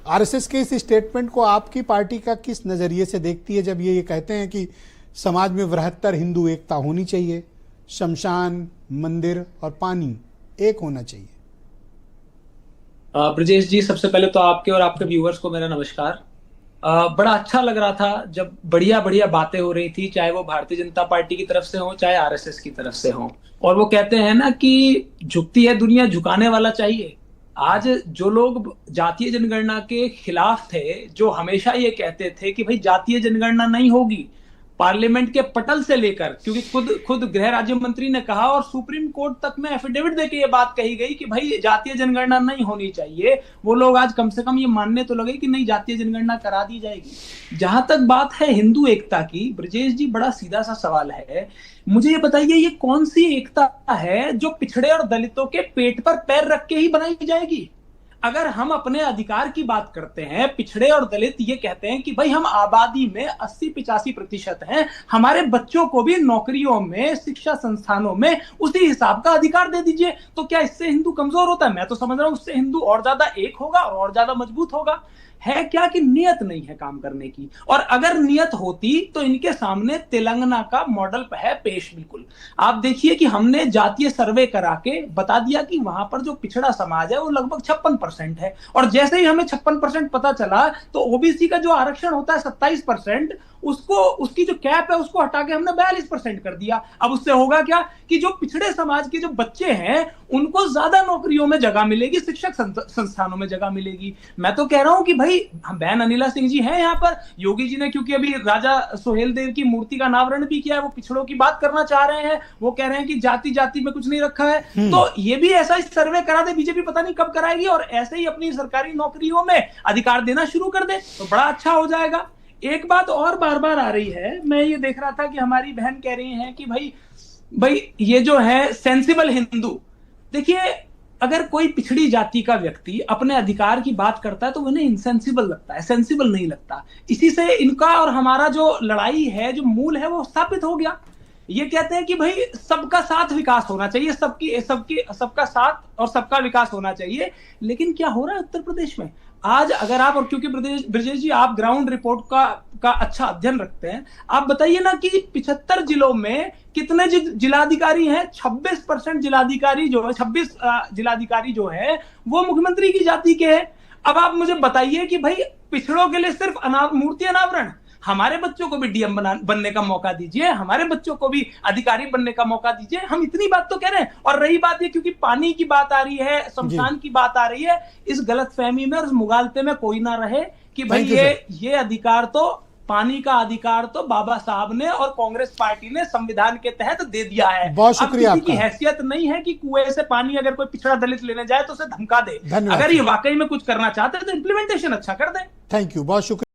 RSS के इस statement को आपकी पार्टी का किस नजरिए से देखती है, जब ये कहते हैं कि समाज में बृहत्तर हिंदू एकता होनी चाहिए, शमशान, मंदिर और पानी एक होना चाहिए? ब्रजेश जी, सबसे पहले तो आपके और आपके व्यूअर्स को मेरा नमस्कार। बड़ा अच्छा लग रहा था जब बढ़िया बढ़िया बातें हो रही थी, चाहे वो भारतीय जनता पार्टी की तरफ से हो चाहे आरएसएस की तरफ से हो। और वो कहते हैं ना कि झुकती है दुनिया, झुकाने वाला चाहिए। आज जो लोग जातीय जनगणना के खिलाफ थे, जो हमेशा ये कहते थे कि भाई जातीय जनगणना नहीं होगी, पार्लियामेंट के पटल से लेकर, क्योंकि खुद खुद गृह राज्य मंत्री ने कहा और सुप्रीम कोर्ट तक में एफिडेविट देके ये बात कही गई कि भाई जातीय जनगणना नहीं होनी चाहिए, वो लोग आज कम से कम ये मानने तो लगे कि नहीं, जातीय जनगणना करा दी जाएगी। जहां तक बात है हिंदू एकता की, ब्रजेश जी, बड़ा सीधा सा सवाल है। मुझे ये बताइए, ये कौन सी एकता है जो पिछड़े और दलितों के पेट पर पैर रख के ही बनाई जाएगी? अगर हम अपने अधिकार की बात करते हैं, पिछड़े और दलित ये कहते हैं कि भाई हम आबादी में 80-85% हैं, हमारे बच्चों को भी नौकरियों में, शिक्षा संस्थानों में उसी हिसाब का अधिकार दे दीजिए, तो क्या इससे हिंदू कमजोर होता है? मैं तो समझ रहा हूं उससे हिंदू और ज्यादा एक होगा और ज्यादा मजबूत होगा। है क्या कि नियत नहीं है काम करने की, और अगर नियत होती तो इनके सामने तेलंगाना का मॉडल है पेश। बिल्कुल आप देखिए कि हमने जातीय सर्वे करा के बता दिया कि वहां पर जो पिछड़ा समाज है वो लगभग 56% है, और जैसे ही हमें 56% पता चला तो ओबीसी का जो आरक्षण होता है 27%, उसको, उसकी जो कैप है उसको हटा के हमने 42% कर दिया। अब उससे होगा क्या कि जो पिछड़े समाज के जो बच्चे हैं उनको ज्यादा नौकरियों में जगह मिलेगी, शिक्षक संस्थानों में जगह मिलेगी। मैं तो कह रहा हूं कि भाई बहन अनिला सिंह जी हैं यहाँ पर, योगी जी ने क्योंकि अभी राजा सोहेल देव की मूर्ति का अनावरण भी किया है, वो पिछड़ों की बात करना चाह रहे हैं, वो कह रहे हैं कि जाति जाति में कुछ नहीं रखा है, तो ये भी ऐसा सर्वे करा दे, बीजेपी पता नहीं कब कराएगी, और ऐसे ही अपनी सरकारी नौकरियों में अधिकार देना शुरू कर दे तो बड़ा अच्छा हो जाएगा। एक बात और बार बार आ रही है, मैं ये देख रहा था कि हमारी बहन कह रही हैं कि भाई भाई ये जो है सेंसिबल हिंदू। देखिए, अगर कोई पिछड़ी जाति का व्यक्ति अपने अधिकार की बात करता है तो उन्हें इनसेंसिबल लगता है, सेंसिबल नहीं लगता। इसी से इनका और हमारा जो लड़ाई है, जो मूल है, वो स्थापित हो गया। ये कहते हैं कि भाई सबका साथ विकास होना चाहिए, सबका साथ और सबका विकास होना चाहिए, लेकिन क्या हो रहा है उत्तर प्रदेश में आज? अगर आप, और क्योंकि ब्रजेश जी आप ग्राउंड रिपोर्ट का अच्छा अध्ययन रखते हैं, आप बताइए ना कि 75 जिलों में कितने जिलाधिकारी हैं? 26% जिलाधिकारी जो है, 26 जिलाधिकारी जो है वो मुख्यमंत्री की जाति के हैं। अब आप मुझे बताइए कि भाई पिछड़ों के लिए सिर्फ मूर्ति अनावरण, हमारे बच्चों को भी डीएम बनने का मौका दीजिए, हमारे बच्चों को भी अधिकारी बनने का मौका दीजिए। हम इतनी बात तो कह रहे हैं। और रही बात ये, क्योंकि पानी की बात आ रही है, शमशान की बात आ रही है, इस गलतफहमी में और इस मुगालते में कोई ना रहे कि भाई ये अधिकार तो, पानी का अधिकार तो बाबा साहब ने और कांग्रेस पार्टी ने संविधान के तहत दे दिया है। बहुत शुक्रिया। अब किसी की हैसियत नहीं है कि कुएं से पानी अगर कोई पिछड़ा दलित लेने जाए तो उसे धमका दे। अगर ये वाकई में कुछ करना चाहते हैं तो इंप्लीमेंटेशन अच्छा कर दे। थैंक यू, बहुत शुक्रिया।